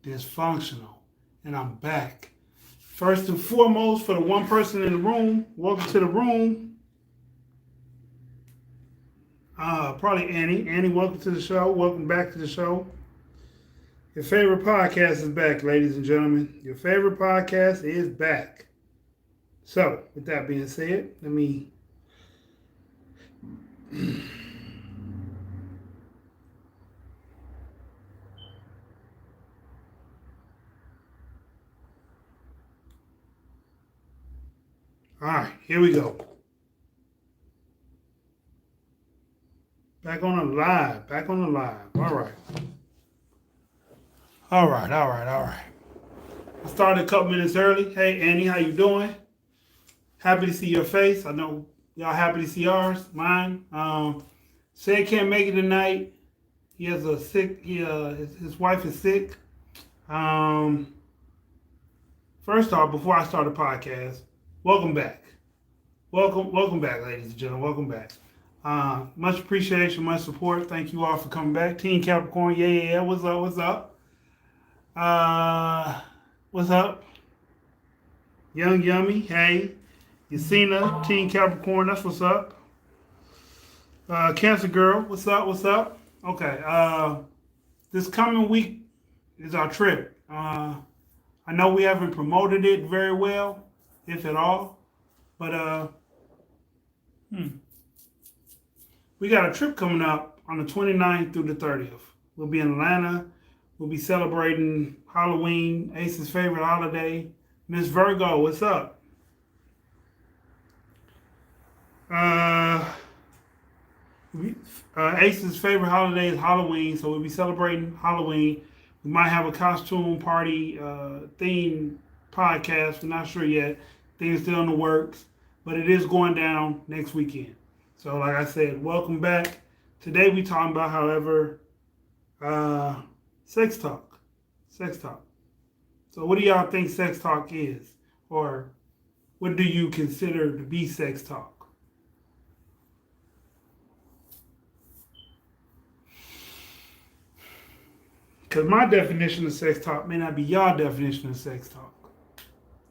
dysfunctional. And I'm back. First and foremost, for the one person in the room, welcome to the room. Probably Annie. Annie, welcome to the show. Welcome back to the show. Your favorite podcast is back, ladies and gentlemen. Your favorite podcast is back. So, with that being said, let me... All right, here we go. Back on the live. All right. I started a couple minutes early. Hey, Annie, how you doing? Happy to see your face. I know y'all happy to see ours, mine. Said can't make it tonight. He has a sick, his wife is sick. First off, before I start the podcast, welcome back. Welcome back, ladies and gentlemen. Welcome back. Much appreciation, much support. Thank you all for coming back. Team Capricorn, yeah. What's up? What's up? Young Yummy, hey. Yacina, Team Capricorn, that's what's up. Cancer Girl, what's up? Okay, this coming week is our trip. I know we haven't promoted it very well, if at all, but we got a trip coming up on the 29th through the 30th. We'll be in Atlanta. We'll be celebrating Halloween, Ace's favorite holiday. Miss Virgo, what's up? Ace's favorite holiday is Halloween, so we'll be celebrating Halloween. We might have a costume party theme podcast. We're not sure yet. Things still in the works, but it is going down next weekend. So like I said, welcome back. Today we talking about, however, sex talk. So what do y'all think sex talk is? Or what do you consider to be sex talk? Because my definition of sex talk may not be y'all definition of sex talk.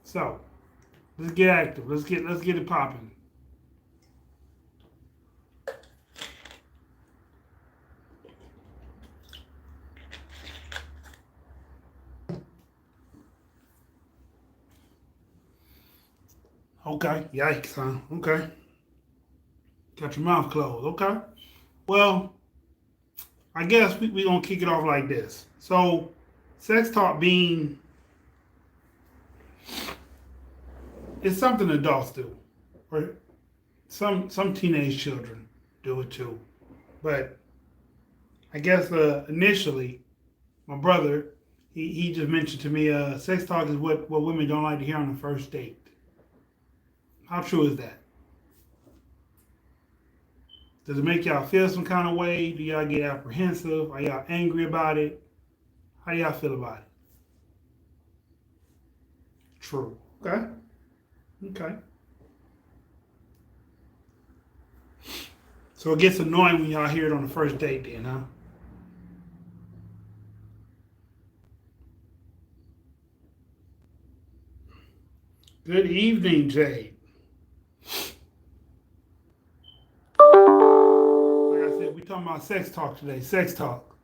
So, let's get active. Let's get it popping. Okay, yikes, huh? Okay. Got your mouth closed. Okay. Well, I guess we going to kick it off like this. So, sex talk being... it's something adults do. Or some teenage children do it too. But I guess initially, my brother, he just mentioned to me, sex talk is what women don't like to hear on the first date. How true is that? Does it make y'all feel some kind of way? Do y'all get apprehensive? Are y'all angry about it? How do y'all feel about it? True. Okay. So it gets annoying when y'all hear it on the first date then, huh? Good evening, Jade. Like I said, we talking about sex talk today. Sex talk.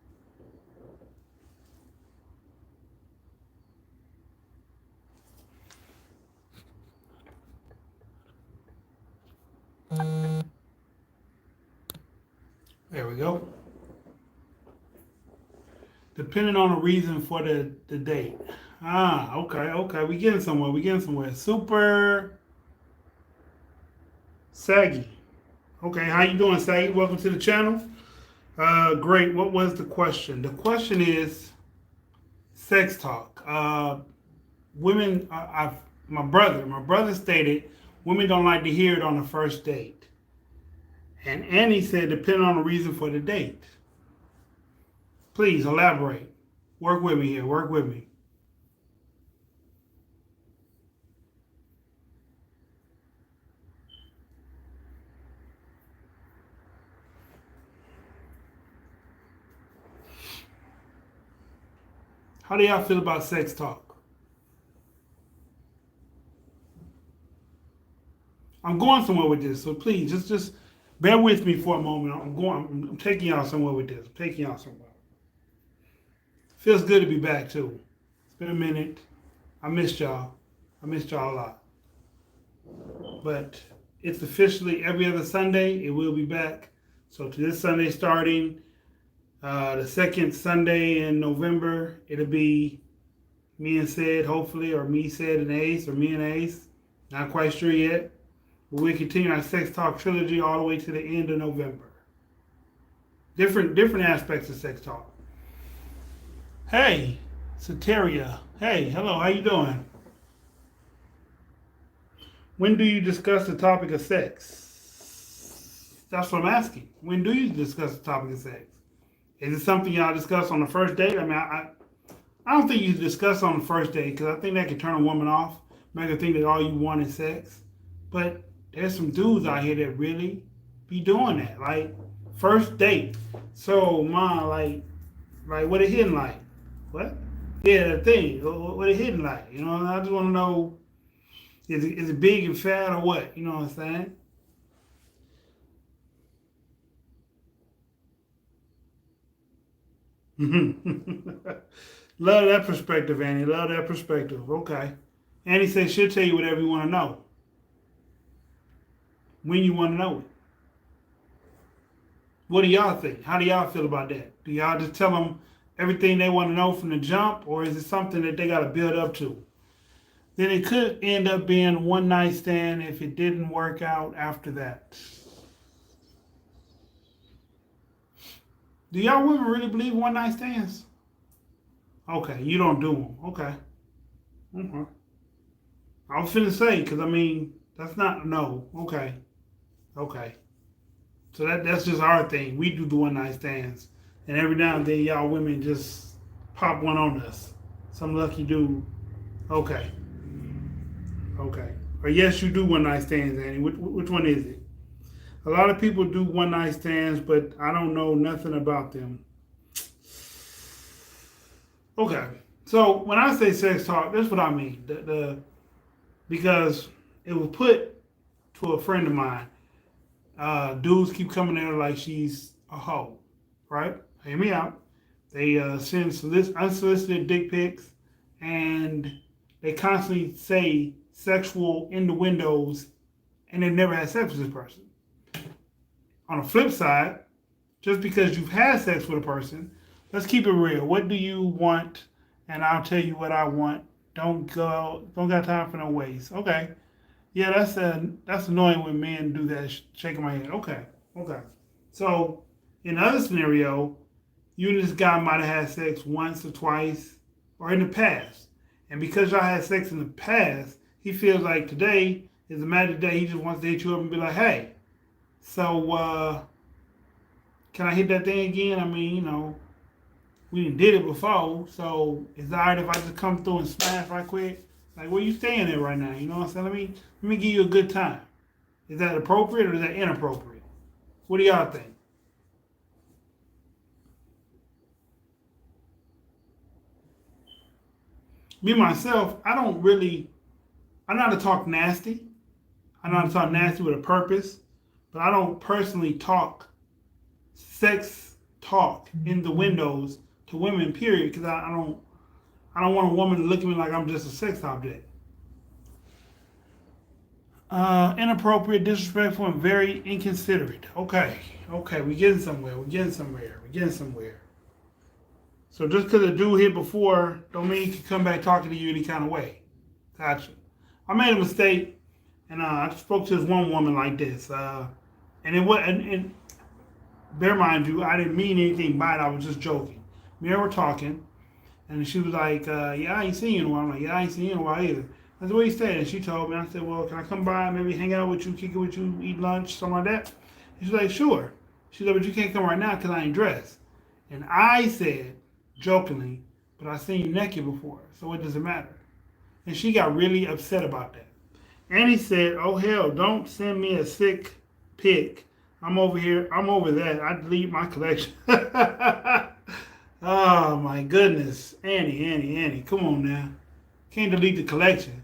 There we go. Depending on the reason for the date. Okay. We getting somewhere. Super Saggy. Okay, how you doing, Saggy? Welcome to the channel. Great. What was the question? The question is sex talk. Women, my brother stated women don't like to hear it on the first date. And Annie said, depending on the reason for the date. Please elaborate. Work with me here. How do y'all feel about sex talk? I'm going somewhere with this, so please just bear with me for a moment. I'm taking y'all somewhere with this. I'm taking y'all somewhere. Feels good to be back too. It's been a minute. I missed y'all. I missed y'all a lot. But it's officially every other Sunday. It will be back. So to this Sunday starting, the second Sunday in November, it'll be me and Sid, hopefully, or me, Sid, and Ace, or me and Ace. Not quite sure yet. But we continue our sex talk trilogy all the way to the end of November. Different aspects of sex talk. Hey, Soteria. Hey, hello, how you doing? When do you discuss the topic of sex? That's what I'm asking. When do you discuss the topic of sex? Is it something y'all discuss on the first date? I mean, I don't think you discuss on the first date because I think that can turn a woman off, make her think that all you want is sex. But there's some dudes out here that really be doing that. Like, first date. So, ma, like what it hitting like? What? Yeah, that thing. What it hitting like? You know, I just want to know, is it big and fat or what? You know what I'm saying? Love that perspective, Annie. Love that perspective. Okay. Annie says she'll tell you whatever you want to know. When you want to know it. What do y'all think? How do y'all feel about that? Do y'all just tell them everything they want to know from the jump, or is it something that they got to build up to? Then it could end up being a one night stand if it didn't work out after that. Do y'all women really believe one night stands? Okay, you don't do them. Okay. Okay. I was finna say, because I mean, that's not, no. Okay. Okay. So that's just our thing. We do the one night stands. And every now and then, y'all women just pop one on us. Some lucky dude. Okay. Okay. Or yes, you do one night stands, Annie. Which one is it? A lot of people do one night stands, but I don't know nothing about them. Okay. So when I say sex talk, that's what I mean. Because it was put to a friend of mine. Dudes keep coming at her like she's a hoe, right? Hear me out. They send unsolicited dick pics, and they constantly say sexual innuendos, and they've never had sex with this person. On the flip side, just because you've had sex with a person, let's keep it real. What do you want? And I'll tell you what I want. Don't got time for no waste. Okay. Yeah, that's annoying when men do that, shaking my head. Okay. So, in the other scenario, you and this guy might have had sex once or twice or in the past. And because y'all had sex in the past, he feels like today is a magic day. He just wants to hit you up and be like, hey, so can I hit that thing again? I mean, you know, we did it before, so is it alright if I just come through and smash right quick? Like, where you staying at right now? You know what I'm saying? Let me give you a good time. Is that appropriate or is that inappropriate? What do y'all think? Me myself, I know how to talk nasty. I know how to talk nasty with a purpose, but I don't personally talk sex talk in the windows to women, period, because I don't want a woman to look at me like I'm just a sex object. Inappropriate, disrespectful, and very inconsiderate. Okay, we're getting somewhere. So just because a dude hit before, don't mean he can come back talking to you any kind of way. Gotcha. I made a mistake, and I spoke to this one woman like this, and it was, and bear mind you, I didn't mean anything by it. I was just joking. Me and her were talking, and she was like, yeah, I ain't seen you in a while. I'm like, yeah, I ain't seen you in a while either. I said, where you staying? And she told me. I said, well, can I come by, maybe hang out with you, kick it with you, eat lunch, something like that? And she's like, sure. She said, but you can't come right now because I ain't dressed. And I said, jokingly, but I seen you naked before, so what does it matter? And she got really upset about that. And he said, oh, hell, don't send me a sick pic. I'm over here. I'm over that. I delete my collection. Oh my goodness. Annie. Come on now. Can't delete the collection.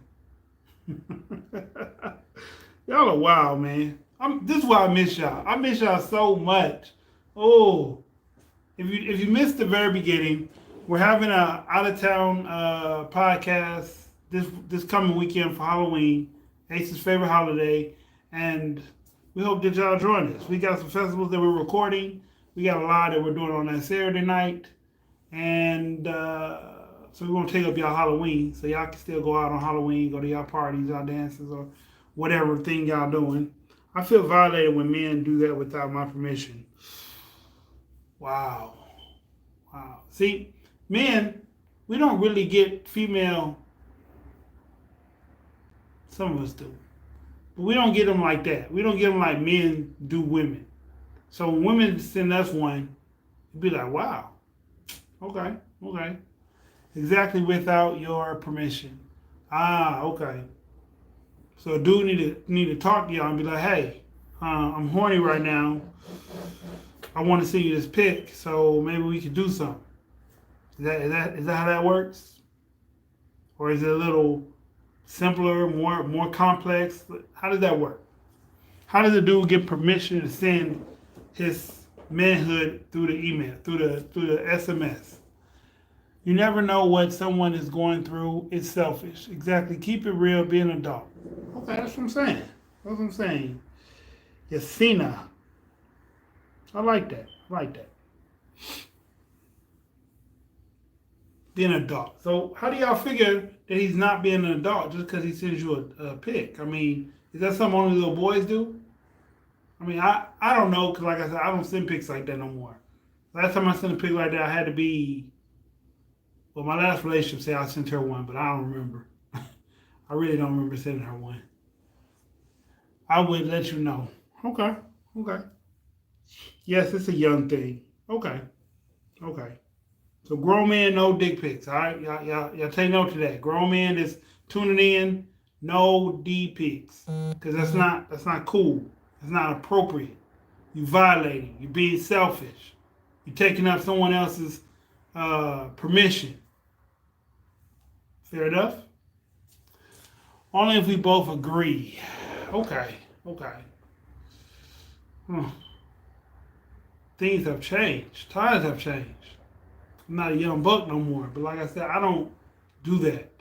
Y'all are wild, man. This is why I miss y'all. I miss y'all so much. Oh, if you missed the very beginning, we're having a out of town podcast this coming weekend for Halloween, Ace's favorite holiday, and we hope that y'all join us. We got some festivals that we're recording. We got a lot that we're doing on that Saturday night, and so we're gonna take up y'all Halloween, so y'all can still go out on Halloween, go to y'all parties, y'all dances, or whatever thing y'all doing. I feel violated when men do that without my permission. Wow. See, men, we don't really get female. Some of us do, but we don't get them like that. We don't get them like men do women. So when women send us one, it'd be like, wow, okay. Exactly without your permission. Okay. So a dude need to talk to y'all and be like, hey, I'm horny right now. I want to send you this pic, so maybe we could do something. Is that how that works? Or is it a little simpler, more complex? How does that work? How does a dude get permission to send his manhood through the email, through the SMS? You never know what someone is going through. It's selfish. Exactly. Keep it real. Be an adult. Okay, that's what I'm saying. Yasina. I like that. Being an adult. So how do y'all figure that he's not being an adult just because he sends you a pic? I mean, is that something only little boys do? I mean, I don't know, because like I said, I don't send pics like that no more. Last time I sent a pic like that, I had to be, well, my last relationship said I sent her one, but I don't remember. I really don't remember sending her one. I would let you know. Okay. Yes, it's a young thing. Okay. So grown men, no dick pics. All right, y'all take note of that. Grown men is tuning in, no D pics, because that's not cool. It's not appropriate. You violating. You're being selfish. You're taking up someone else's permission. Fair enough. Only if we both agree. Okay. Things have changed. Times have changed. I'm not a young buck no more. But like I said, I don't do that.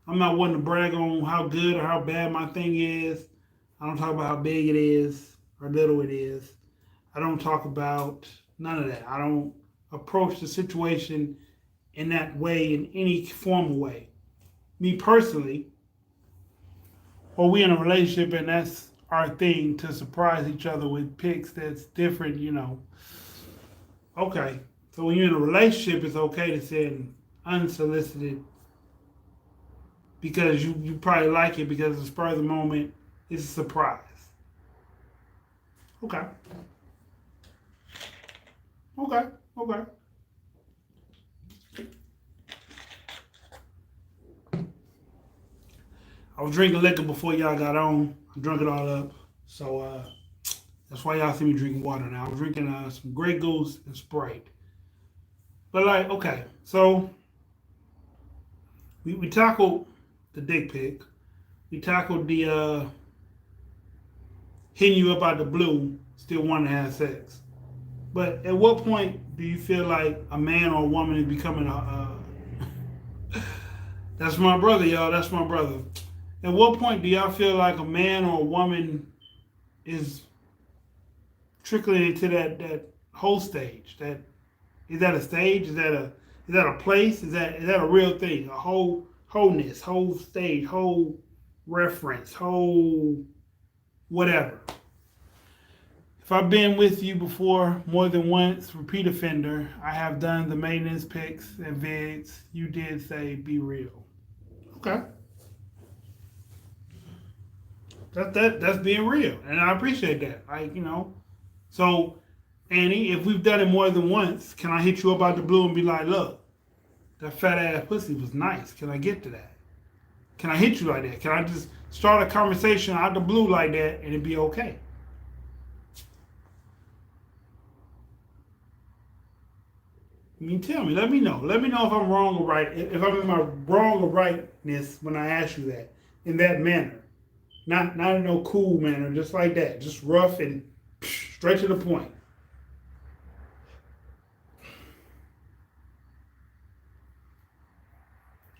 I'm not one to brag on how good or how bad my thing is. I don't talk about how big it is or little it is. I don't talk about none of that. I don't approach the situation in that way, in any formal way. Me personally, or we in a relationship and that's our thing, to surprise each other with pics that's different, Okay. So when you're in a relationship, it's okay to send unsolicited because you probably like it because the spur of the moment is a surprise. Okay. I was drinking liquor before y'all got on. I drunk it all up. So that's why y'all see me drinking water now. I was drinking some Grey Goose and Sprite. But okay, so we tackled the dick pic. We tackled the hitting you up out the blue, still wanting to have sex. But at what point do you feel like a man or a woman is becoming that's my brother, y'all. That's my brother. At what point do y'all feel like a man or a woman is trickling into that whole stage? Is that a stage? Is that a place? Is that a real thing? A wholeness, whole stage, whole reference, whole whatever. If I've been with you before more than once, repeat offender, I have done the maintenance pics and vids. You did say be real. Okay. That's being real, and I appreciate that. So Annie, if we've done it more than once, can I hit you up out the blue and be like, look, that fat ass pussy was nice. Can I get to that? Can I hit you like that? Can I just start a conversation out the blue like that and it be okay? You tell me. Let me know. Let me know if I'm wrong or right. If I'm in my wrong or rightness when I ask you that in that manner, not in no cool manner, just like that, just rough and straight to the point.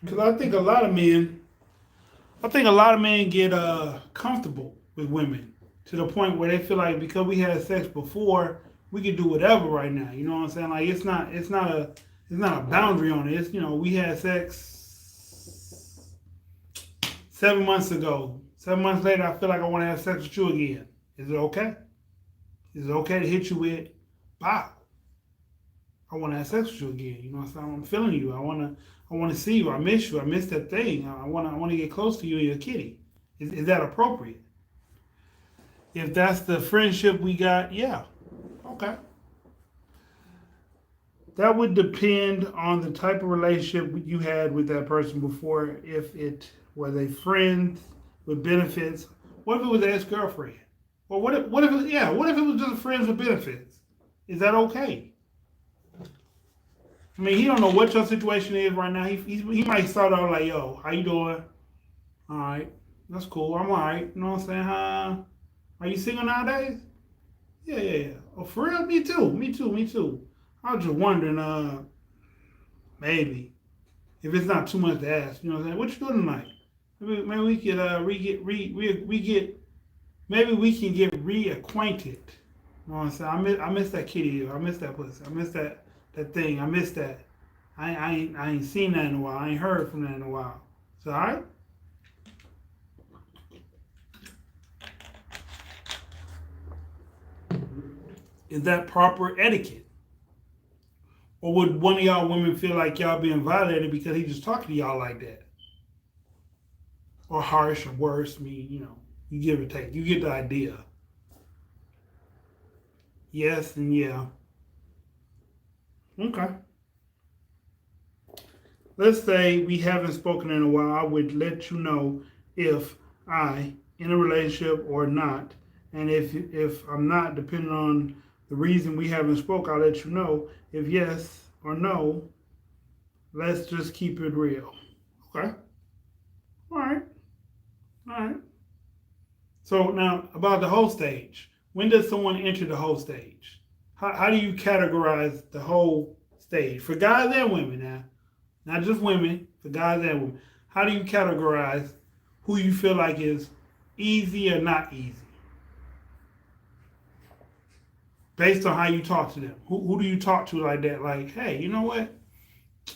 Because I think a lot of men get comfortable with women to the point where they feel like because we had sex before, we can do whatever right now. You know what I'm saying? Like it's not a boundary on it. It's we had sex 7 months ago. 7 months later, I feel like I want to have sex with you again. Is it okay? Is it okay to hit you with, wow, I want to have sex with you again? You know what I'm saying? I'm feeling you. I want to see you. I miss you. I miss that thing. I want to get close to you and your kitty. Is that appropriate? If that's the friendship we got, yeah, okay. That would depend on the type of relationship you had with that person before. If it was a friend with benefits, what if it was an ex-girlfriend? Or what if it was just friends with benefits? Is that okay? I mean, he don't know what your situation is right now. He might start out like, yo, how you doing? All right, that's cool. I'm all right. You know what I'm saying? Are you single nowadays? Yeah. Oh, for real? Me too. I was just wondering, maybe if it's not too much to ask. You know what I'm saying? What you doing tonight? Maybe we could maybe we can get reacquainted. You know what I'm saying? I miss that kitty. I miss that pussy. I miss that thing. I miss that. I ain't seen that in a while. I ain't heard from that in a while. So all right. Is that proper etiquette? Or would one of y'all women feel like y'all being violated because he just talking to y'all like that? Or harsh or worse? I mean, you give or take. You get the idea. Yes and yeah. Okay. Let's say we haven't spoken in a while. I would let you know if I in a relationship or not. And if I'm not, depending on the reason we haven't spoke, I'll let you know. If yes or no, let's just keep it real. Okay? All right. So now about the whole stage. When does someone enter the whole stage? How do you categorize the whole stage? For guys and women now. Not just women, for guys and women. How do you categorize who you feel like is easy or not easy? Based on how you talk to them. Who do you talk to like that? Like, hey, you know what?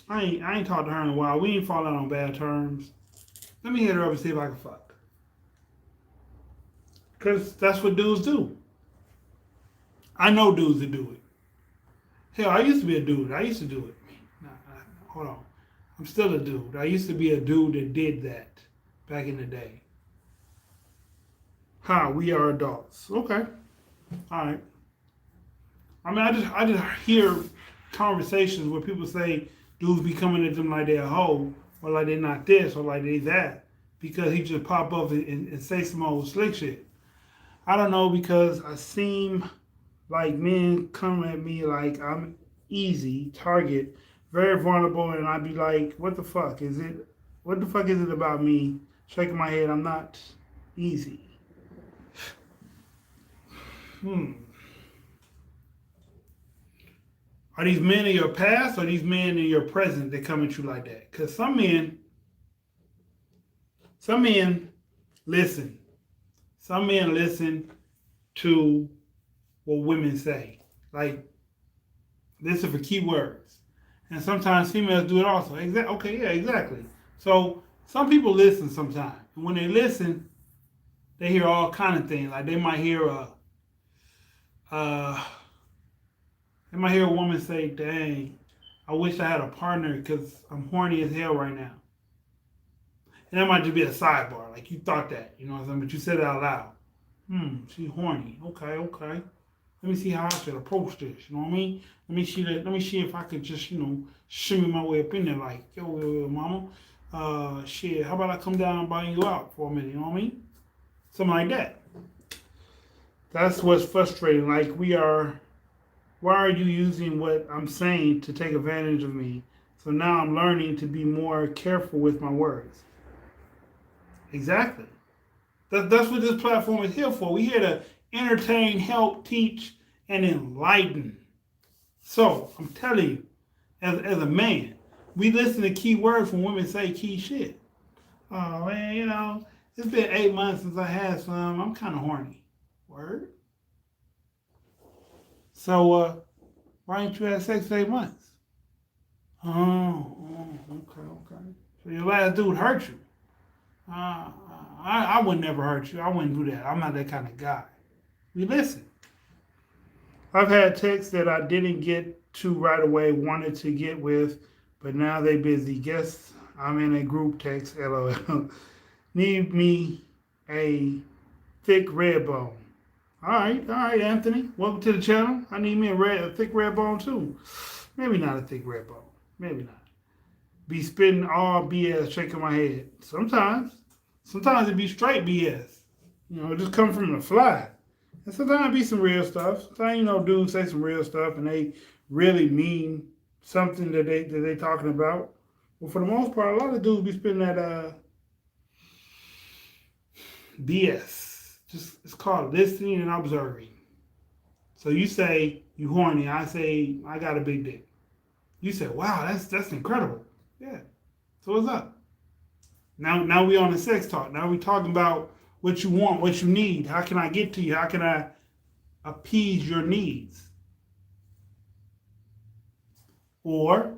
I ain't talked to her in a while. We ain't falling on bad terms. Let me hit her up and see if I can fuck. Because that's what dudes do. I know dudes that do it. Hell, I used to be a dude. I used to do it. Hold on. I'm still a dude. I used to be a dude that did that back in the day. We are adults. Okay. All right. I mean, I just hear conversations where people say dudes be coming at them like they're a hoe, or like they're not this, or like they that, because he just pop up and say some old slick shit. I don't know, because I seem like men come at me like I'm easy target, very vulnerable, and I'd be like, what the fuck is it? What the fuck is it about me? Shaking my head, I'm not easy. Are these men in your past or these men in your present that come at you like that? Because some men listen. Some men listen to what women say. Like, listen for key words. And sometimes females do it also. Okay, yeah, exactly. So some people listen sometimes. And when they listen, they hear all kind of things. Like they might hear a woman say, dang, I wish I had a partner because I'm horny as hell right now. And that might just be a sidebar. Like you thought that, you know what I'm saying? But you said it out loud. She's horny. Okay. Let me see how I should approach this. You know what I mean? Let me see if I could just, shimmy my way up in there. Like, yo, mama, shit. How about I come down and buy you out for a minute? You know what I mean? Something like that. That's what's frustrating. Like we are Why are you using what I'm saying to take advantage of me? So now I'm learning to be more careful with my words. Exactly. That's what this platform is here for. We're here to entertain, help, teach, and enlighten. So I'm telling you, as a man, we listen to key words when women say key shit. Oh man, it's been 8 months since I had some. I'm kind of horny. Word. So why ain't you had sex for 8 months? Okay. So your last dude hurt you. I would never hurt you. I wouldn't do that. I'm not that kind of guy. We listen. I've had texts that I didn't get to right away, wanted to get with, but now they busy. Guess I'm in a group text, LOL. Need me a thick red bone. All right, Anthony. Welcome to the channel. I need me a thick red bone too. Maybe not a thick red bone. Maybe not. Be spitting all BS, shaking my head. Sometimes it be straight BS. It just come from the fly. And sometimes it be some real stuff. Sometimes, dudes say some real stuff and they really mean something that they talking about. But for the most part, a lot of dudes be spitting that BS. Just it's called listening and observing. So you say you horny, I say I got a big dick. You say, wow, that's incredible. Yeah. So what's up? Now we on the sex talk. Now we talking about what you want, what you need. How can I get to you? How can I appease your needs? Or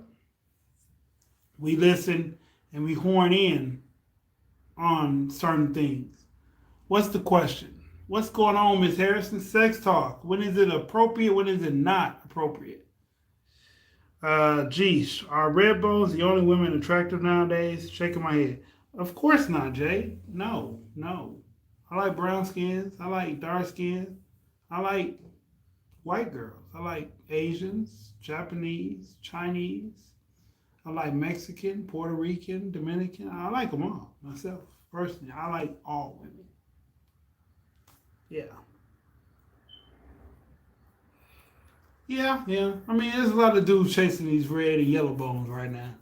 we listen and we horn in on certain things. What's the question? What's going on, Miss Harrison? Sex talk. When is it appropriate? When is it not appropriate? Geesh, are red bones the only women attractive nowadays? Shaking my head. Of course not, Jay. No. I like brown skins. I like dark skins. I like white girls. I like Asians, Japanese, Chinese. I like Mexican, Puerto Rican, Dominican. I like them all myself. Personally, I like all women. Yeah. Yeah. I mean, there's a lot of dudes chasing these red and yellow bones right now.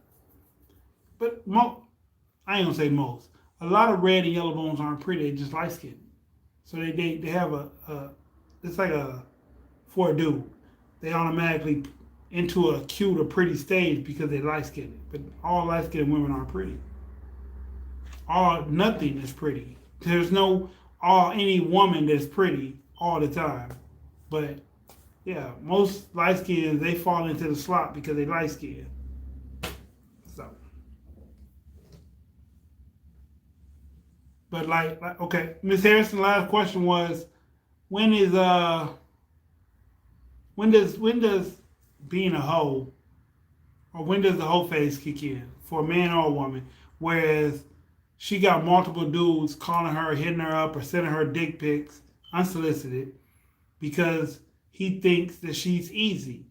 But I ain't gonna say most. A lot of red and yellow bones aren't pretty. They just light skinned. So they have it's like for a dude. They automatically into a cute or pretty stage because they light skinned. But all light skinned women aren't pretty. Nothing is pretty. There's no any woman that's pretty all the time. But yeah, most light skins they fall into the slot because they light skinned. So, but okay, Miss Harrison. Last question was, when does being a hoe, or when does the hoe phase kick in for a man or a woman? Whereas she got multiple dudes calling her, hitting her up, or sending her dick pics unsolicited because he thinks that she's easy.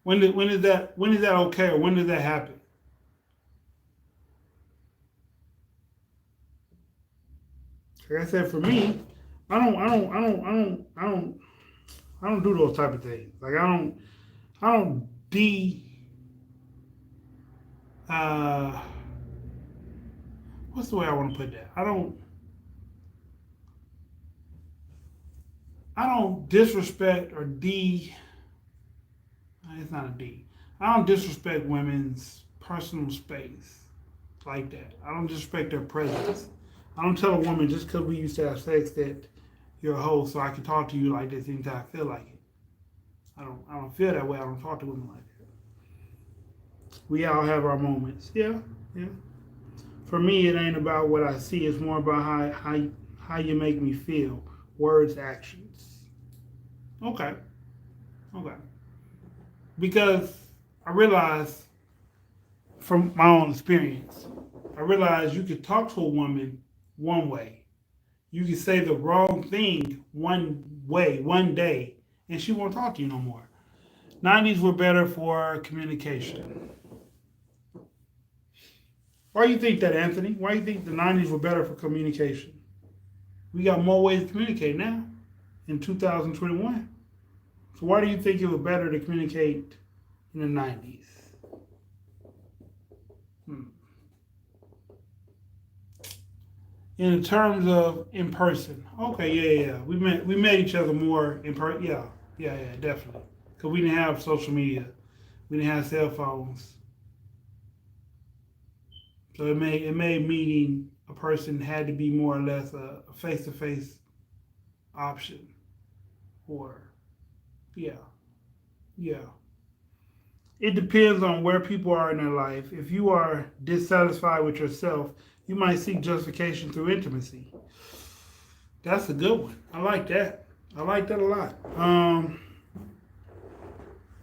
When is that okay, or when does that happen? Like I said, for me, I don't do those type of things. Like I don't what's the way I want to put that? I don't disrespect or it's not a D. I don't disrespect women's personal space like that. I don't disrespect their presence. I don't tell a woman just because we used to have sex that you're a hoe, so I can talk to you like this anytime I feel like it. I don't feel that way. I don't talk to women like that. We all have our moments. Yeah. For me, it ain't about what I see. It's more about how you make me feel. Words, actions. Okay. Because I realize from my own experience, I realize you could talk to a woman one way. You can say the wrong thing one way, one day, and she won't talk to you no more. 90s were better for communication. Why do you think that, Anthony? Why do you think the 90s were better for communication? We got more ways to communicate now. in 2021. So why do you think it was better to communicate in the 90s? Hmm. In terms of in person, okay, yeah. We met each other more in person. Yeah, definitely. Because we didn't have social media, we didn't have cell phones, so it made meeting a person had to be more or less a face to face option. Or yeah, yeah. It depends on where people are in their life. If you are dissatisfied with yourself, you might seek justification through intimacy. That's a good one. I like that. I like that a lot. I'm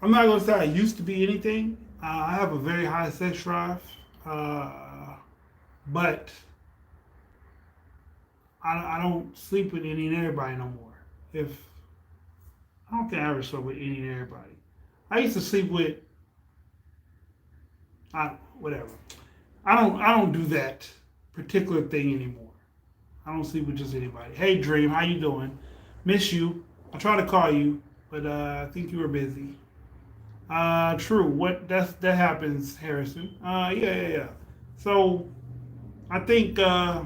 not gonna say I used to be anything. I have a very high sex drive, but I don't sleep with any and everybody no more. If I don't think I ever slept with any and everybody. I used to sleep with whatever. I don't do that particular thing anymore. I don't sleep with just anybody. Hey Dream, how you doing? Miss you. I tried to call you, but I think you were busy. True. That happens, Harrison. Yeah. So I think uh,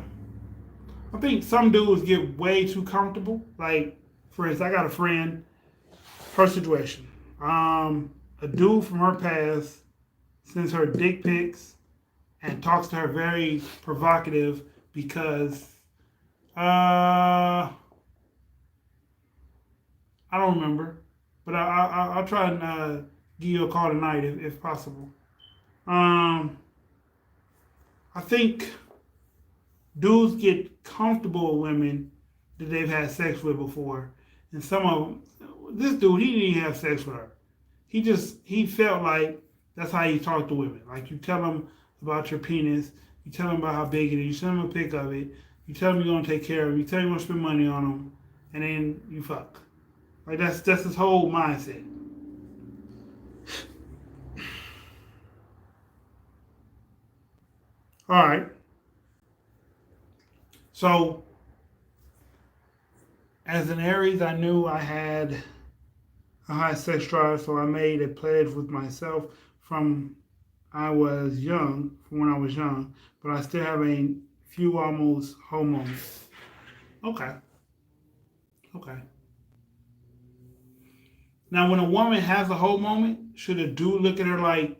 I think some dudes get way too comfortable. Like, for instance, I got a friend. Her situation. A dude from her past sends her dick pics and talks to her very provocative because I don't remember, but I'll try and give you a call tonight if possible. Um, I think dudes get comfortable with women that they've had sex with before, and some of them. This dude, he didn't even have sex with her. He felt like that's how you talk to women. Like you tell them about your penis, you tell them about how big it is, you send them a pic of it, you tell them you're gonna take care of them, you tell them you're gonna spend money on them, and then you fuck. Like that's his whole mindset. All right. So as an Aries, I knew I had a high sex drive, so I made a pledge with myself from from when I was young, but I still have a few almost hoe moments. Okay, okay. Now, when a woman has a hoe moment, should a dude look at her like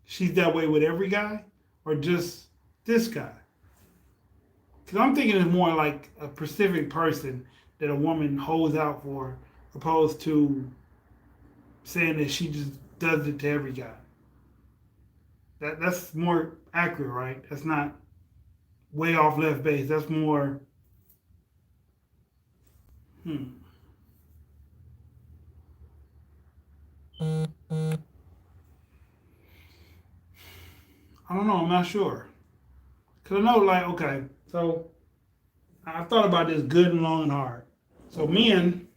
she's that way with every guy, or just this guy? Because I'm thinking it's more like a specific person that a woman holds out for, opposed to saying that she just does it to every guy. That's more accurate, right? That's not way off left base. That's more. Hmm. I don't know. I'm not sure. Cause I know, like, okay, so I thought about this good and long and hard. So men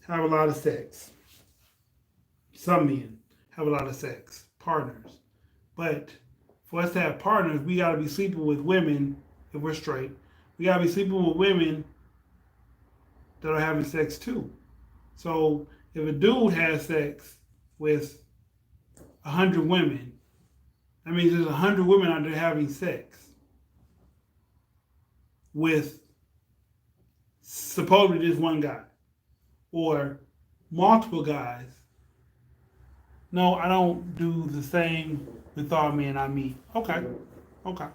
have a lot of sex. Some men have a lot of sex partners, but for us to have partners, we got to be sleeping with women if we're straight. We got to be sleeping with women that are having sex too. So if a dude has sex with 100 women, that means there's 100 women out there having sex with supposedly this one guy or multiple guys. No, I don't do the same with all men I meet. Okay, okay,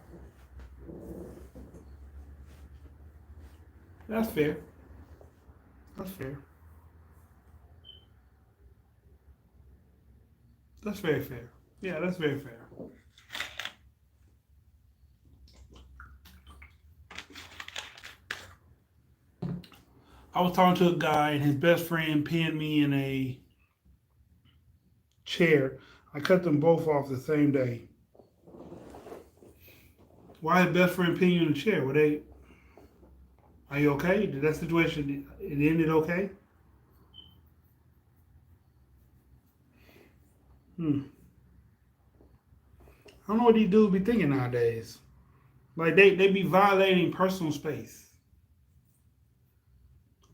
that's fair. That's fair. That's very fair. Yeah, that's very fair. I was talking to a guy and his best friend pinned me in a chair. I cut them both off the same day. Why his best friend pin you in a chair? Were they? Are you okay? Did that situation it ended okay? Hmm. I don't know what these dudes be thinking nowadays. Like they be violating personal space.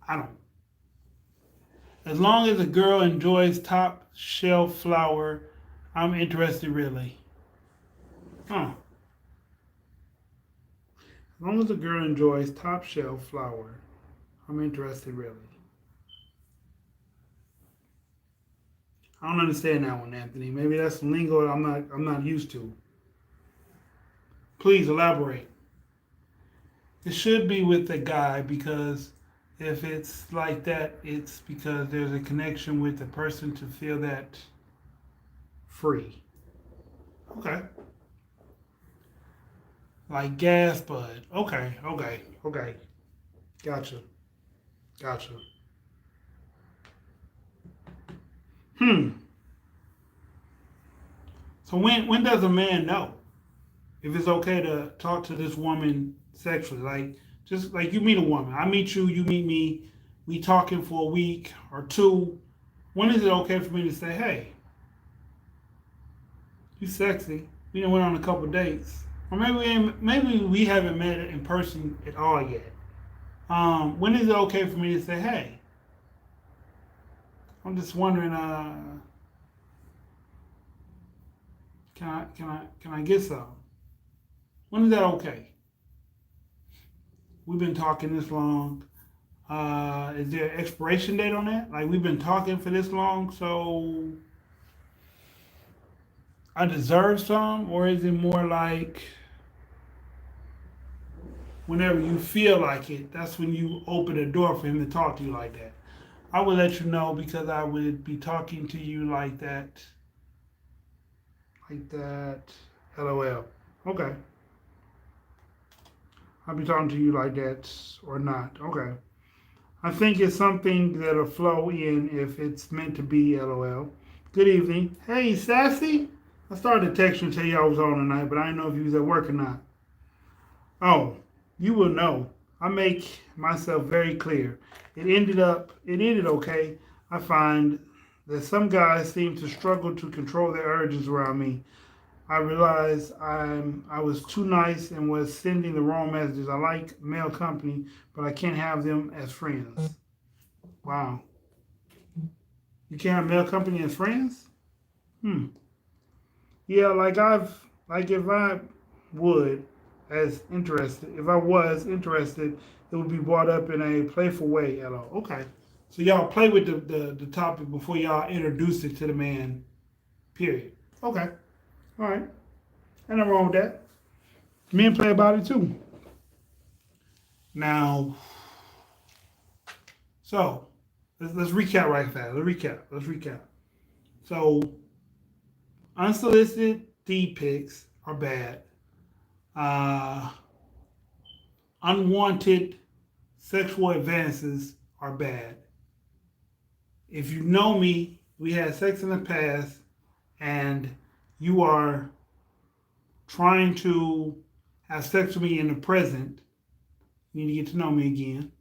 I don't. As long as a girl enjoys top shelf flour, I'm interested really. Huh. As long as a girl enjoys top shelf flour, I'm interested really. I don't understand that one, Anthony. Maybe that's some lingo that I'm not used to. Please elaborate. It should be with the guy because if it's like that, it's because there's a connection with the person to feel that free. Okay. Like gas bud. Okay, okay, okay. Gotcha. Gotcha. Hmm. So when does a man know if it's okay to talk to this woman sexually? Like just like you meet a woman, I meet you, you meet me, we talking for a week or two. When is it okay for me to say, hey, you sexy? We done went on a couple dates, or maybe we haven't met in person at all yet. When is it okay for me to say, hey? I'm just wondering, can I get some? When is that okay? We've been talking this long. Is there an expiration date on that? Like we've been talking for this long, so I deserve some, or is it more like whenever you feel like it, that's when you open the door for him to talk to you like that? I would let you know because I would be talking to you like that, like that. LOL. Okay. I'll be talking to you like that or not. Okay. I think it's something that'll flow in if it's meant to be. LOL. Good evening. Hey, Sassy. I started to text you and tell you I was on tonight, but I didn't know if you was at work or not. Oh, you will know. I make myself very clear. It ended okay. I find that some guys seem to struggle to control their urges around me. I realized I was too nice and was sending the wrong messages. I like male company, but I can't have them as friends. Wow. You can't have male company as friends? Hmm. Yeah, like if I would as interested, if I was interested, it would be brought up in a playful way. Hello. Okay. So y'all play with the topic before y'all introduce it to the man. Period. Okay. All right. Ain't nothing wrong with that. Men play about it too. Now, so let's recap right fast. Let's recap. So unsolicited D pics are bad. Uh, Unwanted sexual advances are bad. If you know me, we had sex in the past, and you are trying to have sex with me in the present, you need to get to know me again,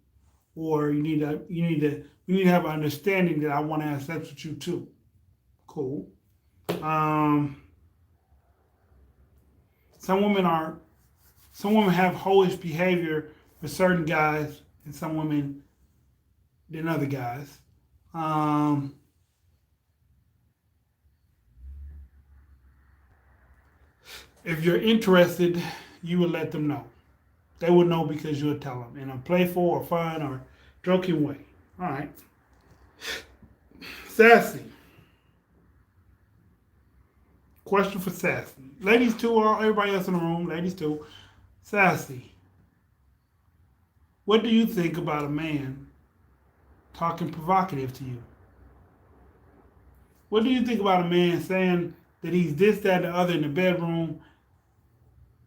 or we need to have an understanding that I want to have sex with you too. Cool. Um, some women are some women have hoish behavior for certain guys, and some women than other guys. Um, if you're interested, you would let them know. They would know because you would tell them in a playful or fun or joking way. All right. Sassy. Question for Sassy. Ladies too, or everybody else in the room, ladies too. Sassy. What do you think about a man talking provocative to you? What do you think about a man saying that he's this, that, and the other in the bedroom?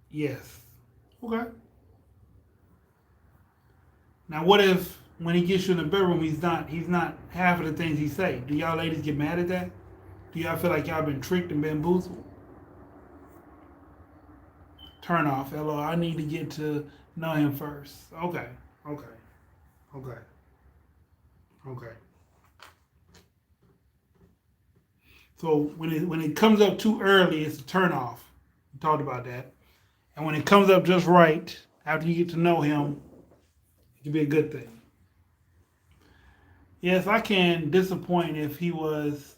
Yes. Okay. Now, what if when he gets you in the bedroom, he's not half of the things he say? Do y'all ladies get mad at that? Do y'all feel like y'all been tricked and bamboozled? Turn off. Hello, I need to get to know him first. Okay. Okay. Okay. Okay. So when it comes up too early, it's a turn off. We talked about that. And when it comes up just right, after you get to know him, it can be a good thing. Yes, I can disappoint if he was.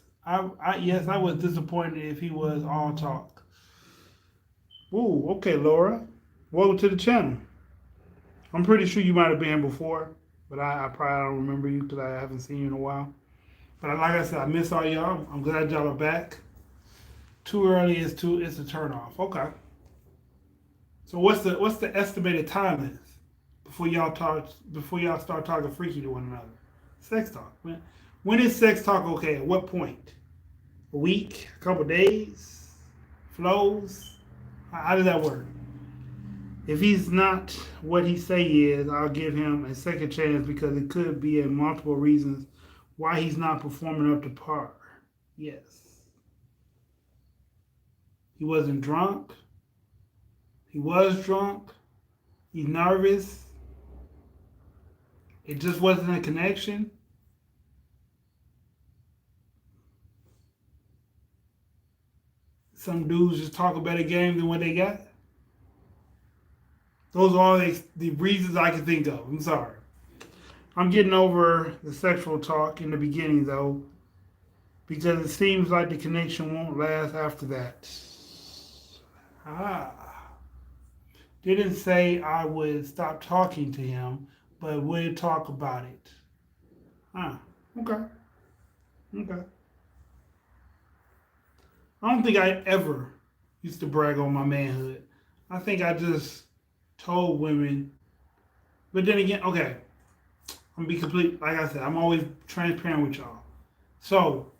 Yes, I was disappointed if he was all talk. Ooh, okay, Laura. Welcome to the channel. I'm pretty sure you might have been before, but I probably don't remember you because I haven't seen you in a while. But like I said, I miss all y'all. I'm glad y'all are back. Too early is too. It's a turn off. Okay. So what's the estimated time is before y'all start talking freaky to one another? Sex talk. When is sex talk okay? At what point? A week? A couple days? Flows? How does that work? If he's not what he say he is, I'll give him a second chance because it could be a multiple reasons why he's not performing up to par. Yes. He wasn't drunk. He was drunk. He's nervous. It just wasn't a connection. Some dudes just talk a better game than what they got. Those are all the reasons I can think of. I'm sorry. I'm getting over the sexual talk in the beginning, though, because it seems like the connection won't last after that. Ah. Didn't say I would stop talking to him, but would talk about it. Ah. Okay. Okay. I don't think I ever used to brag on my manhood. I think I just told women, but then again, okay, I'm gonna be complete. Like I said, I'm always transparent with y'all. So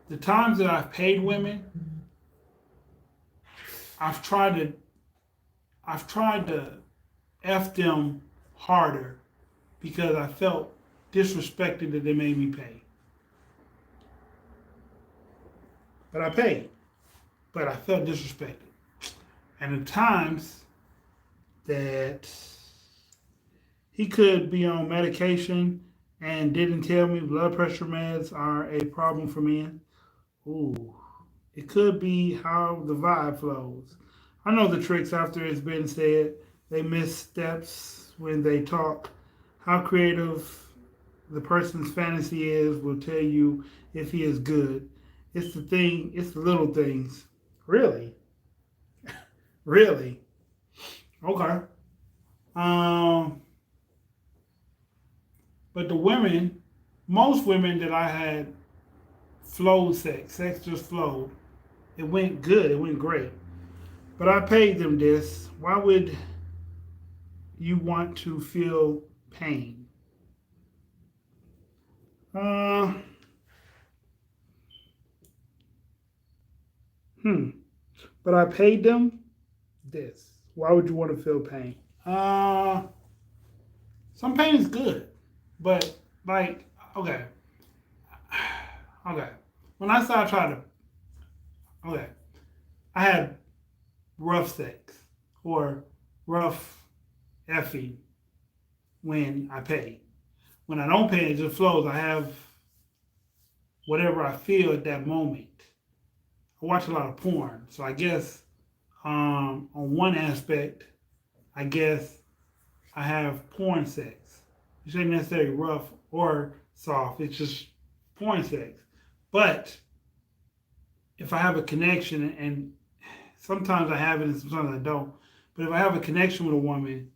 the times that I've paid women, I've tried to, I've tried to f them harder because I felt disrespected that they made me pay. But I paid. But I felt disrespected. And the times that he could be on medication and didn't tell me blood pressure meds are a problem for men. Ooh. It could be how the vibe flows. I know the tricks after it's been said. They miss steps when they talk. How creative the person's fantasy is will tell you if he is good. It's the little things. Really? Really? Okay. Um, but the women, most women that I had flowed sex just flowed. It went good, it went great. But I paid them this. Why would you want to feel pain? Uh, hmm. But I paid them this. Why would you want to feel pain? Uh, some pain is good, but like, okay, okay. When I started trying to, okay, I had rough sex or rough effing when I pay. When I don't pay, it just flows. I have whatever I feel at that moment. I watch a lot of porn, so I guess on one aspect, I guess I have porn sex. It ain't necessarily rough or soft. It's just porn sex. But if I have a connection, and sometimes I have it and sometimes I don't, but if I have a connection with a woman,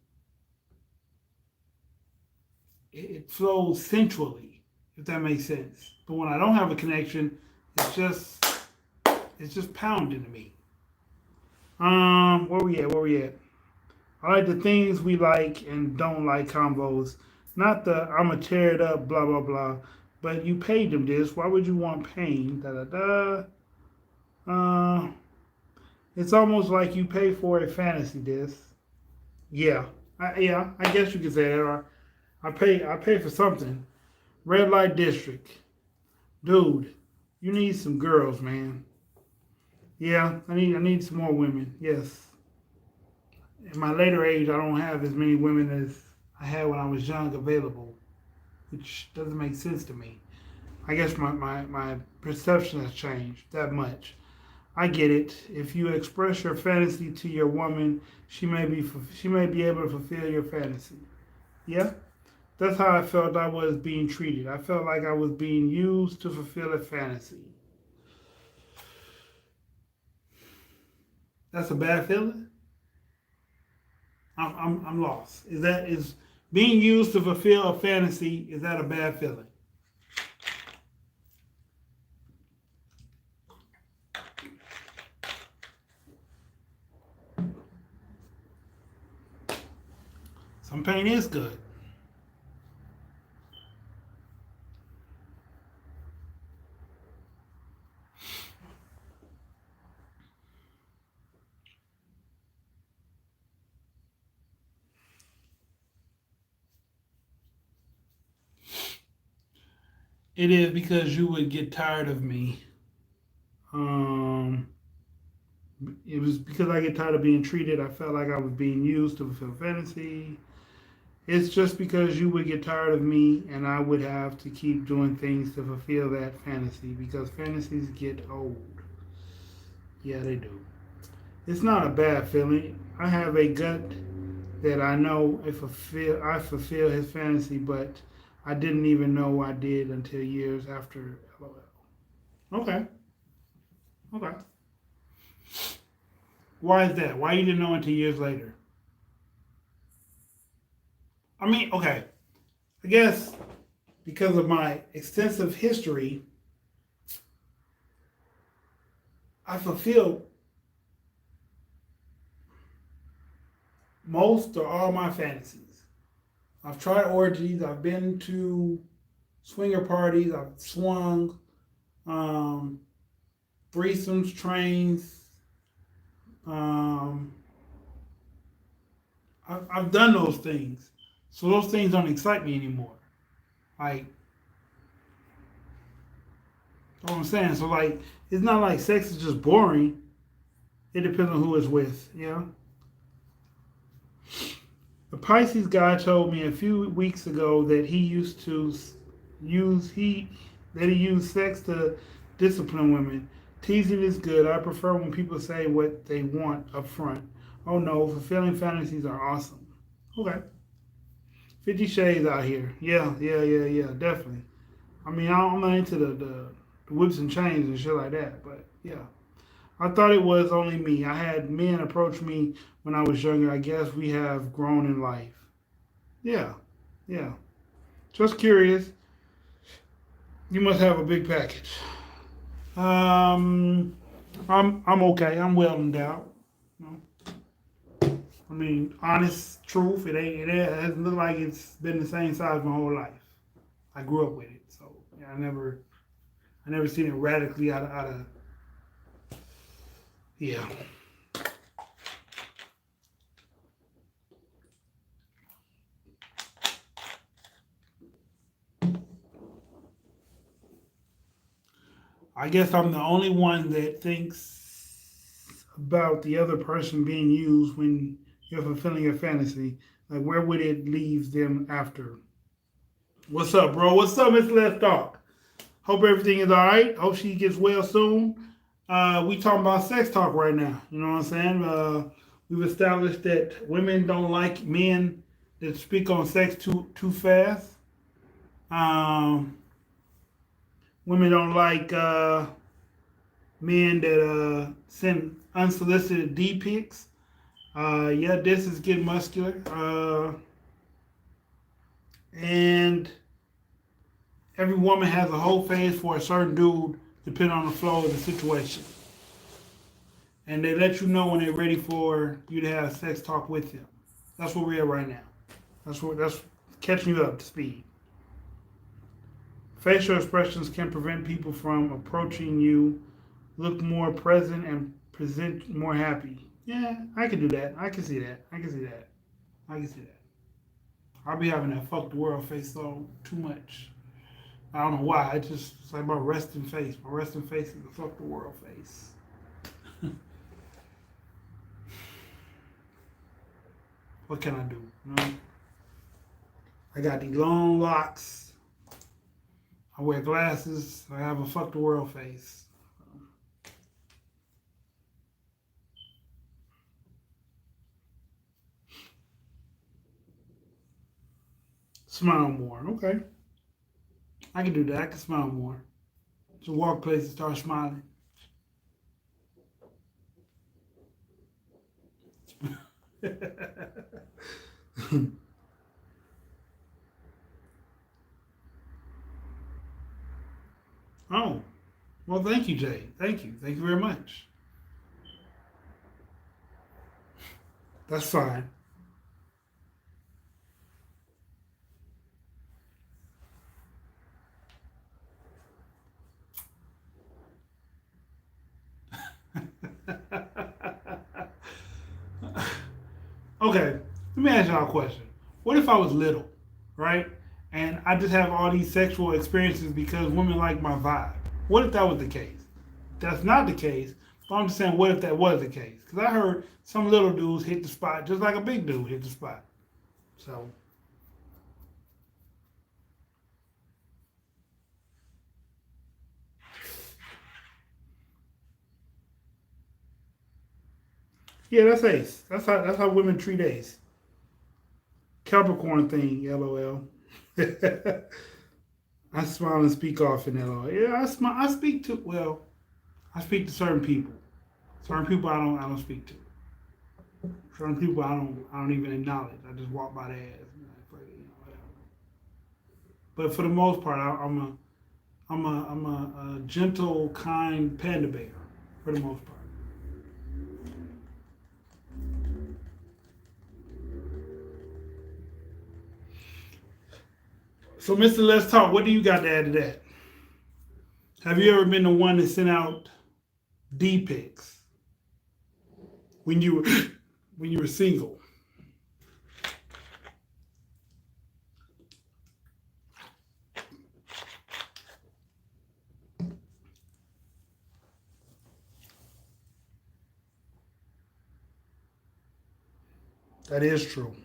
it flows sensually, if that makes sense. But when I don't have a connection, it's just pounding to me. Where we at? Where we at? I like the things we like and don't like combos. Not the I'ma tear it up, blah blah blah. But you paid them this. Why would you want pain? Da da da. Uh, it's almost like you pay for a fantasy disc. Yeah, I guess you could say that. Or I pay for something. Red light district, dude. You need some girls, man. Yeah, I need some more women. Yes. In my later age, I don't have as many women as I had when I was young available, which doesn't make sense to me. I guess my perception has changed that much. I get it. If you express your fantasy to your woman, she may be able to fulfill your fantasy. Yeah. That's how I felt I was being treated. I felt like I was being used to fulfill a fantasy. That's a bad feeling. I'm lost. Is being used to fulfill a fantasy? Is that a bad feeling? Some pain is good. It is because you would get tired of me. Um, it was because I get tired of being treated. I felt like I was being used to fulfill fantasy. It's just because you would get tired of me and I would have to keep doing things to fulfill that fantasy because fantasies get old. Yeah, they do. It's not a bad feeling. I have a gut that I know I fulfill his fantasy, but I didn't even know I did until years after. LOL. Okay, okay. Why is that? Why you didn't know until years later? I mean, okay. I guess because of my extensive history, I fulfilled most or all my fantasies. I've tried orgies. I've been to swinger parties. I've swung, um, threesomes, trains. Um, I've done those things, so those things don't excite me anymore. Like, you know what I'm saying? So like, it's not like sex is just boring. It depends on who it's with. You know. The Pisces guy told me a few weeks ago that he used to use he that he used sex to discipline women. Teasing is good. I prefer when people say what they want up front. Oh no, fulfilling fantasies are awesome. Okay. 50 Shades out here. Yeah, definitely. I mean, I'm not into the whips and chains and shit like that, but yeah. I thought it was only me. I had men approach me when I was younger. I guess we have grown in life. Yeah, yeah. Just curious. You must have a big package. Um, I'm okay. I'm well endowed. You know? I mean, honest truth. It doesn't look like it's been the same size my whole life. I grew up with it, so yeah, I never seen it radically out of yeah. I guess I'm the only one that thinks about the other person being used when you're fulfilling a fantasy. Like, where would it leave them after? What's up, bro? What's up, Miss Let's Talk? Hope everything is all right. Hope she gets well soon. We talking about sex talk right now. You know what I'm saying? We've established that women don't like men that speak on sex too fast. Um, women don't like men that send unsolicited D pics. Yeah, this is getting muscular. And every woman has a whole phase for a certain dude, depending on the flow of the situation. And they let you know when they're ready for you to have sex talk with them. That's where we're at right now. That's catching you up to speed. Facial expressions can prevent people from approaching you, look more present, and present more happy. Yeah, I can do that. I can see that. I can see that. I can see that. I'll be having that fuck the world face so too much. I don't know why. It's like my resting face. My resting face is the fuck the world face. What can I do? You know? I got these long locks. I wear glasses. I have a fuck the world face. Smile more. Okay. I can do that. I can smile more. So walk places, start smiling. Oh, well, thank you, Jay. Thank you. Thank you very much. That's fine. Okay, let me ask y'all a question. What if I was little, right? And I just have all these sexual experiences because women like my vibe. What if that was the case? That's not the case. But I'm just saying, what if that was the case? Because I heard some little dudes hit the spot just like a big dude hit the spot. So, yeah, that's Ace. That's how women treat Ace. Capricorn thing, LOL. I smile and speak often, LOL. Yeah, I smile. I speak to well, I speak to certain people. Certain people I don't speak to. Certain people I don't even acknowledge. I just walk by their ass. Whatever. But for the most part, I'm a gentle, kind panda bear. For the most part. So, Mister Let's Talk. What do you got to add to that? Have you ever been the one that sent out D pics when you were when you were single? That is true.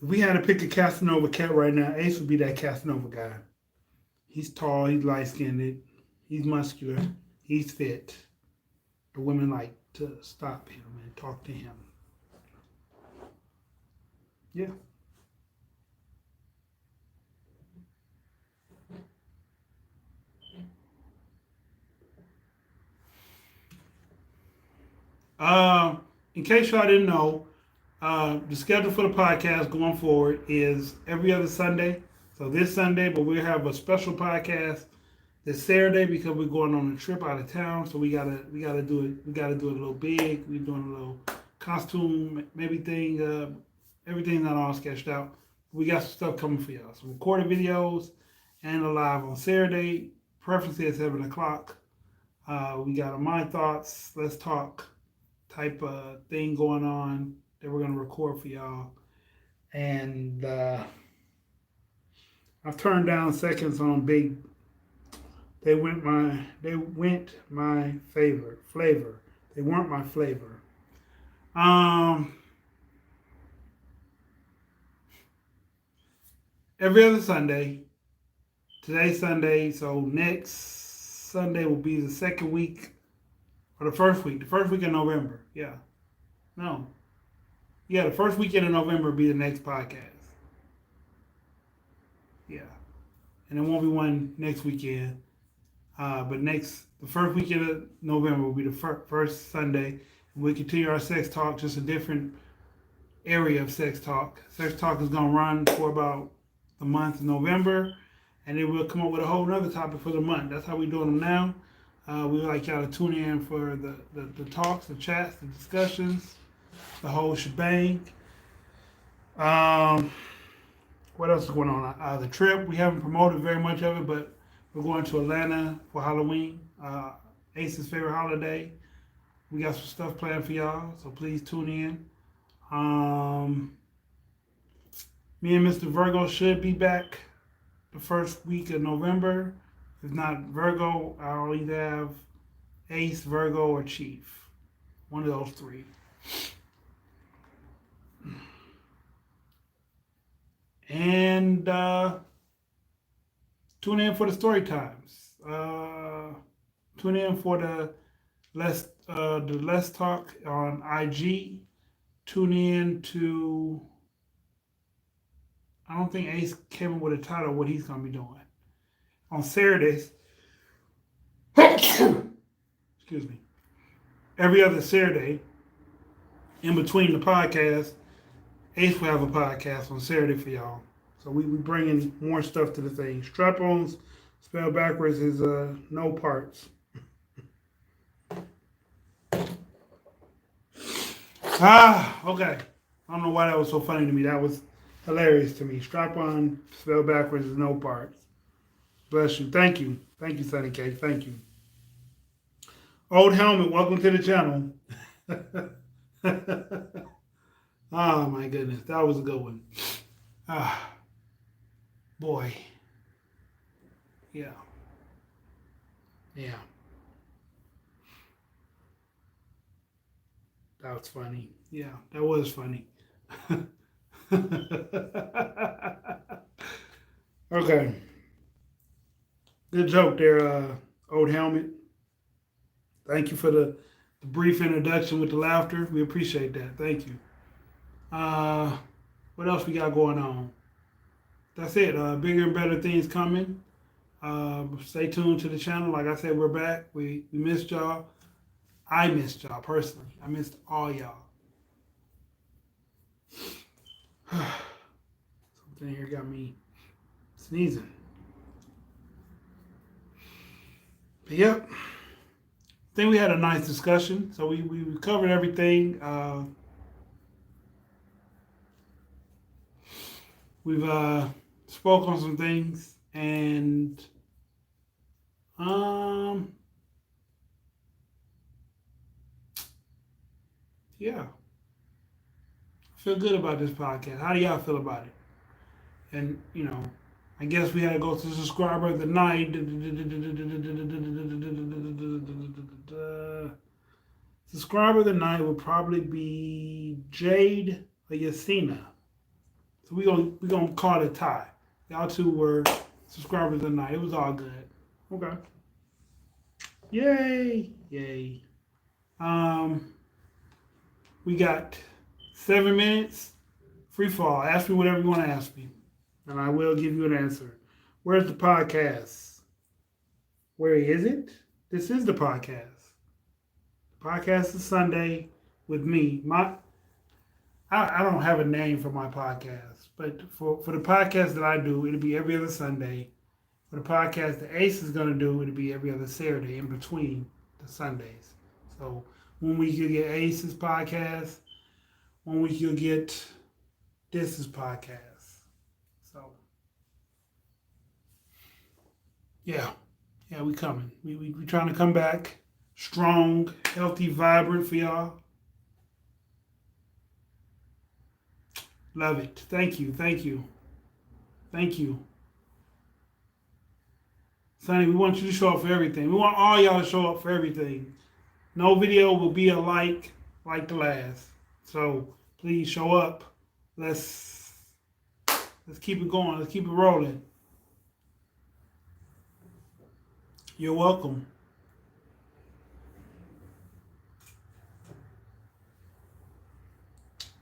If we had to pick a Casanova cat right now, Ace would be that Casanova guy. He's tall, he's light skinned, he's muscular, he's fit. The women like to stop him and talk to him. Yeah. In case y'all didn't know, the schedule for the podcast going forward is every other Sunday. So this Sunday, but we'll have a special podcast this Saturday because we're going on a trip out of town. So we gotta do it. We gotta do it a little big. We're doing a little costume, maybe thing. Everything's not all sketched out. We got some stuff coming for y'all. Some recorded videos and a live on Saturday. Preferably at 7 o'clock. We got a My Thoughts, Let's Talk type of thing going on that we're gonna record for y'all. And I've turned down seconds on big. They went my favorite flavor. They weren't my flavor. Um, every other Sunday. Today's Sunday, so next Sunday will be the second week or the first week. The first week in November. Yeah. No. Yeah, the first weekend in November will be the next podcast. Yeah. And there won't be one next weekend. But the first weekend of November will be the first Sunday. And we continue our sex talk, just a different area of sex talk. Sex talk is going to run for about the month of November. And then we'll come up with a whole other topic for the month. That's how we're doing them now. We would like y'all to tune in for the talks, the chats, the discussions, the whole shebang. Um, what else is going on? The trip, we haven't promoted very much of it, but we're going to Atlanta for Halloween, Ace's favorite holiday. We got some stuff planned for y'all, so please tune in. Me and Mr. Virgo should be back the first week of November. If not Virgo, I'll either have Ace, Virgo, or Chief. One of those three. And tune in for the story times. Tune in for the Let's Talk on IG. Tune in to, I don't think Ace came up with a title of what he's gonna be doing. On Saturdays, excuse me, every other Saturday, in between the podcast, Ace will have a podcast on Saturday for y'all. So we bringing more stuff to the thing. Strap-ons, spelled backwards, is no parts. Okay. I don't know why that was so funny to me. That was hilarious to me. Strap-on, spelled backwards, is no parts. Bless you. Thank you. Thank you, Sunny Cake. Thank you. Old Helmet, welcome to the channel. Oh my goodness, that was a good one. Boy. Yeah. Yeah. That was funny. Yeah, that was funny. Okay. Good joke there, Old Helmet. Thank you for the brief introduction with the laughter. We appreciate that. Thank you. What else we got going on? That's it. Bigger and better things coming. Stay tuned to the channel. Like I said, we're back. We missed y'all. I missed y'all personally. I missed all y'all. Something here got me sneezing. But yep. I think we had a nice discussion. So we covered everything. We've spoke on some things, and yeah, I feel good about this podcast. How do y'all feel about it? And I guess we had to go to subscriber of the night. Subscriber of the night would probably be Jade or Yasina. So we gonna call it a tie. Y'all two were subscribers of the night. It was all good. Okay. Yay! Yay! We got 7 minutes. Free fall. Ask me whatever you want to ask me, and I will give you an answer. Where's the podcast? Where is it? This is the podcast. The podcast is Sunday with me. I don't have a name for my podcast, but for the podcast that I do, it'll be every other Sunday. For the podcast that Ace is going to do, it'll be every other Saturday in between the Sundays. So 1 week you'll get Ace's podcast, 1 week you'll get This's podcast. So yeah, we coming. We trying to come back strong, healthy, vibrant for y'all. Love it. Thank you. Thank you. Thank you. Sonny, we want you to show up for everything. We want all y'all to show up for everything. No video will be alike like the last. So please show up. Let's keep it going. Let's keep it rolling. You're welcome.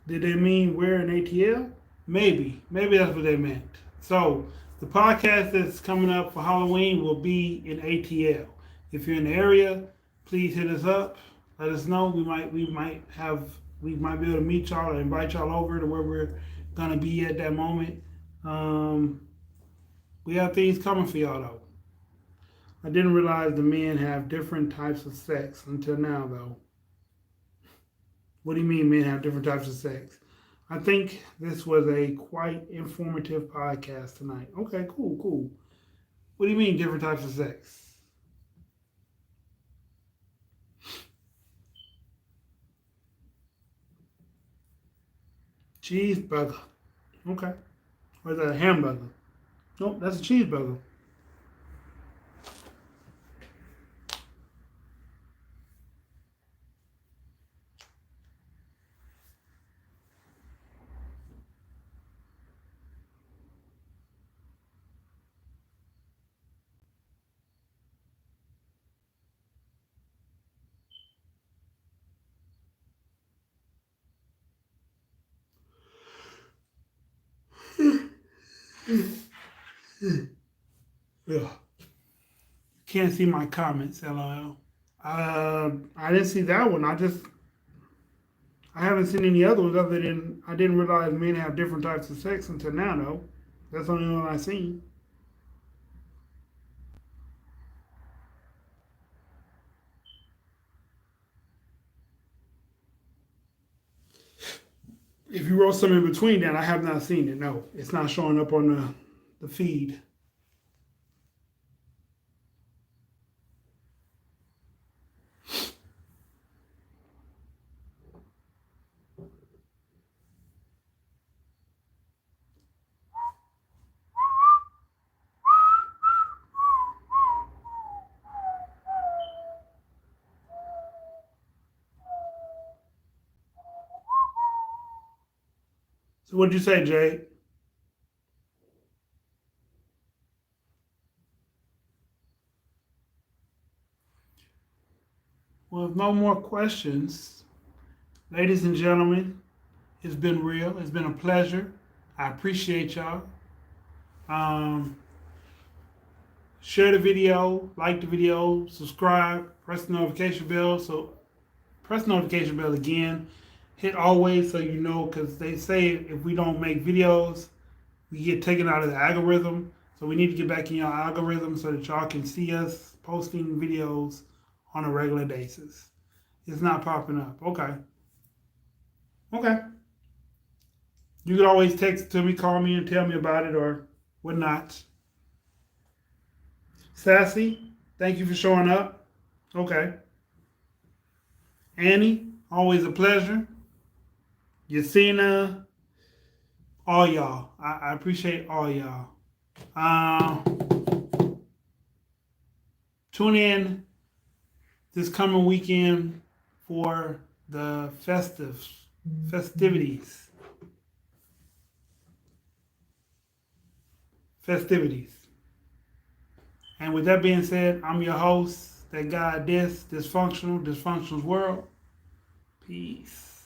Did they mean we're in ATL? Maybe. Maybe that's what they meant. So the podcast that's coming up for Halloween will be in ATL. If you're in the area, please hit us up. Let us know. We might be able to meet y'all or invite y'all over to where we're gonna be at that moment. We have things coming for y'all though. I didn't realize the men have different types of sex until now though. What do you mean men have different types of sex? I think this was a quite informative podcast tonight. Okay, cool. What do you mean different types of sex? Cheeseburger. Okay. Or is that a hamburger? Nope, that's a cheeseburger. Yeah. Can't see my comments, LOL. I didn't see that one. I haven't seen any other ones other than I didn't realize men have different types of sex until now, though. That's the only one I seen. If you wrote something in between that, I have not seen it. No, it's not showing up on the feed. So what'd you say, Jay? Well, if no more questions, ladies and gentlemen, it's been real. It's been a pleasure. I appreciate y'all. Um, Share the video, like the video, subscribe, press the notification bell. So press the notification bell again. Hit always so you know, because they say if we don't make videos, we get taken out of the algorithm. So we need to get back in your algorithm so that y'all can see us posting videos on a regular basis. It's not popping up. Okay. Okay. You can always text to me, call me, and tell me about it or whatnot. Sassy, thank you for showing up. Okay. Annie, always a pleasure. Yasina, all y'all. I appreciate all y'all. Uh, Tune in this coming weekend for the festivities. And with that being said, I'm your host, that guy, dysfunctional's world. Peace.